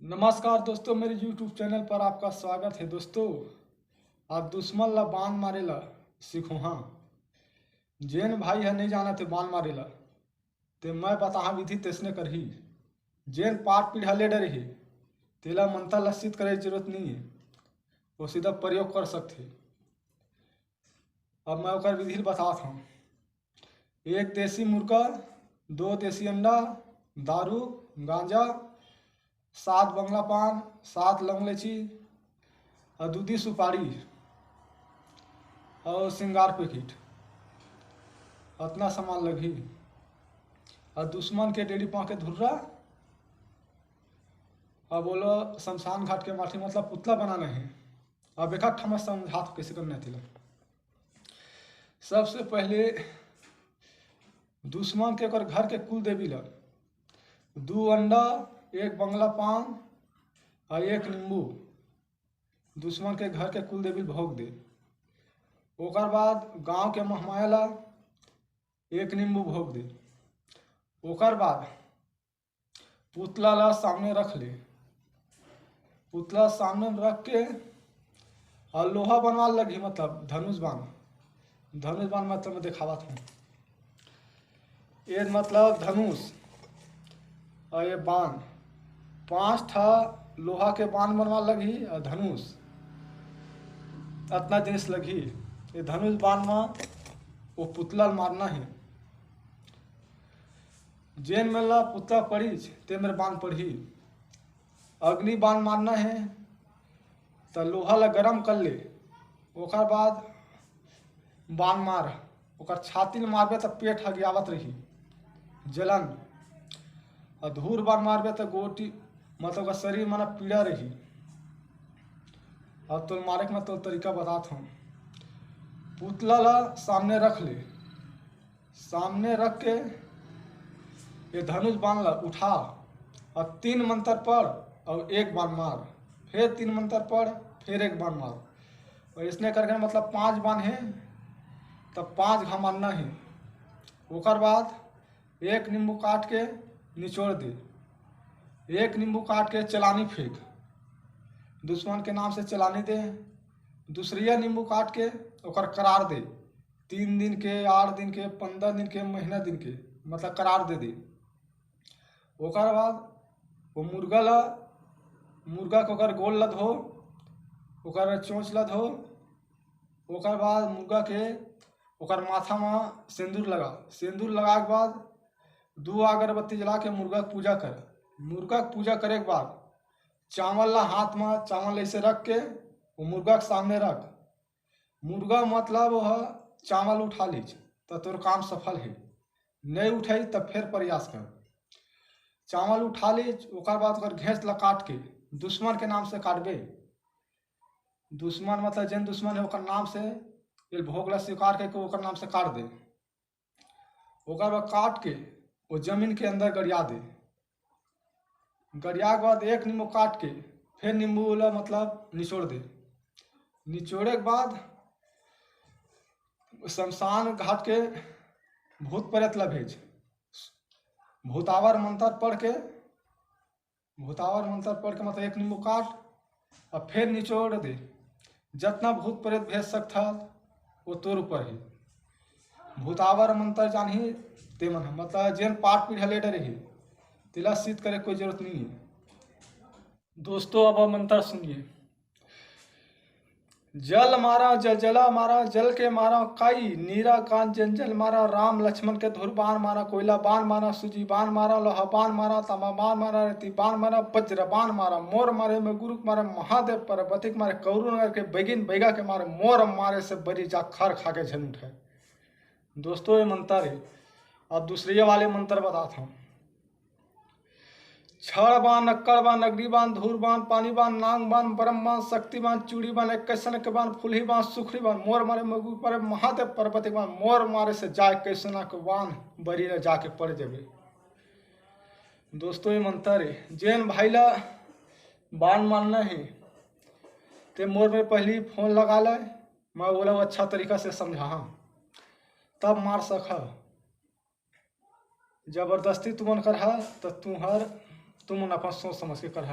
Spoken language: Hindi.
नमस्कार दोस्तों, मेरे YouTube चैनल पर आपका स्वागत है। दोस्तों, आप दुश्मन ला बाण मारेला सीखो। हाँ, जेन भाई है नहीं जाना थे बाण मारेला ते मैं बताहा विधि तेसने करही। जेन पाठ पीढ़ा ले डर है तेला मंत्र लक्षित करे की जरूरत नहीं है, वो सीधा प्रयोग कर सकते। अब मैं ओकर विधि बताता हूँ। 1 देसी मुर्गा, 2 देसी अंडा, दारू, गांजा, 7 बंगला पान, 7 लौंग इलायची और दूधी सुपारी और श्रृंगार पैकेट, इतना सामान लगी। और दुश्मन के डेढ़ी पाँव के धुर्रा और बोलो शमशान घाट के माठी, मतलब पुतला बनाना है। अब एक ठमस समझा तो कैसे करना थी। सबसे पहले दुश्मन के घर के कुल देवी ला 2 अंडा, 1 बंगला पान और 1 नींबू दुश्मन के घर के कुल देवी भोग दे। ओकर बाद गांव के महमाया ला 1 नींबू भोग दे। ओकर बाद पुतला ला सामने रख ले। पुतला सामने रख के और लोहा बनवा लगी, मतलब धनुष बाण। धनुष बाण मतलब मैं दिखावा था। ये मतलब धनुष और ये बाण, 5 ठा लोहा के बाण बनवा लगी और धनुष, इतना जिनिस लगी। ये धनुष बाण में वो पुतला मारना है। जेन में ला पुतला पड़ी ते मेरे बाण पड़ी। अग्नि बाण मारना है तो लोहा ला गरम कर ले। ओकर बाद बाण मार, ओकर छाती में मारबे तो पेट हगियावत रही, जलन। और धूर बाण मारबे तो गोटी, मतलब शरीर माना पीड़ा रही। अब तो मारे के मैं तो तरीका बताता हूँ। पुतला ला सामने रख ले। सामने रख के ये धनुष बाण ला उठा और 3 मंत्र पढ़ और 1 बाण मार, फिर 3 मंत्र पढ़, फिर 1 बाण मार। और इसने करके मतलब 5 बाण है, तब 5 घा मारना है। ओकर बाद 1 नींबू काट के निचोड़ दे। 1 नींबू काट के चलानी फेंक, दुश्मन के नाम से चलानी दे। दूसरिया नींबू काट के ओकर करार दे। 3 दिन के, 8 दिन के, 15 दिन के, महीना दिन के, मतलब करार दे दे। ओकर बाद वो मुर्गा के ओकर गोल लद हो, ओकर चोंच लद हो। ओकर बाद मुर्गा के ओकर माथा में सिंदूर लगा। सिंदूर लगा के बाद 2 अगरबत्ती जला के मुर्गा के पूजा कर। मुर्गा के पूजा करे के बाद चावल ला हाथ में, चावल ऐसे रख के वो मुर्गा के सामने रख। मुर्गा मतलब वह चावल उठा लीज तो तोर काम सफल है। नहीं उठाई तब फिर प्रयास कर। चावल उठा लीज, ओकर बाद ओकर घेंस ला काट के दुश्मन के नाम से काटबे। दुश्मन मतलब जिन दुश्मन है ओकर नाम से ये भोग ला स्वीकार करके ओकर नाम से काट दे। ओकर बाद काट के वो जमीन के अंदर गड़िया दे। गड़िया के बाद 1 नींबू काट के फिर नींबू ला मतलब निचोड़ दे। निचोड़े के बाद शमशान घाट के भूत प्रेत ला भेज। भूतावर मंत्र पढ़ के मतलब 1 नींबू काट और फिर निचोड़ दे। जितना भूत प्रेत भेज सकता वो तोर ऊपर है। भूतावर मंत्र जानही ते मन, मतलब जेन पाठ पीढ़ा ले डरे है तिला सिद्ध करे कोई जरूरत नहीं है। दोस्तों, अब मंत्र सुनिए। जल मारा जला मारा, जल के मारा काई, नीरा कान जंजल मारा, राम लक्ष्मण के धुर बाण मारा, कोयला बाण मारा, सूजी बाण मारा, लोहा बाण मारा, तांबा बाण मारा, रेती बाण मारा, वज्र बाण मारा, मोर मारे में गुरु मारे, महादेव पार्वती के मारे, कौरू नगर के बैगिन बैगा के मारे, मोर मारे से बरी जा खर खा के झन उठे। दोस्तों, ये मंत्र है। अब दूसरे वाले मंत्र बताता हूँ। छड़ बाण, नक्कड़ बाण, नगरी बाण, धूर बाण, पानी बाण, नांग बाण, ब्रह्म बाण, शक्ति बाण, चूड़ी बाण, 21 के बाण, फुलही बाण, सुखरी बाण, मोर मारे मगु पर, महादेव पार्वती बाण, मोर मारे से जाए कैसना के बाण बरी ने जाके पड़ जाबे। दोस्तों, ये मंत्र है। जेन भाई ला बाण मारना है ते मोर में पहली फोन लगा ले, मैं बोला अच्छा तरीका से समझा तब मार सका। जबरदस्ती तुमन कर तो तुम अपन सोच समझ के कर।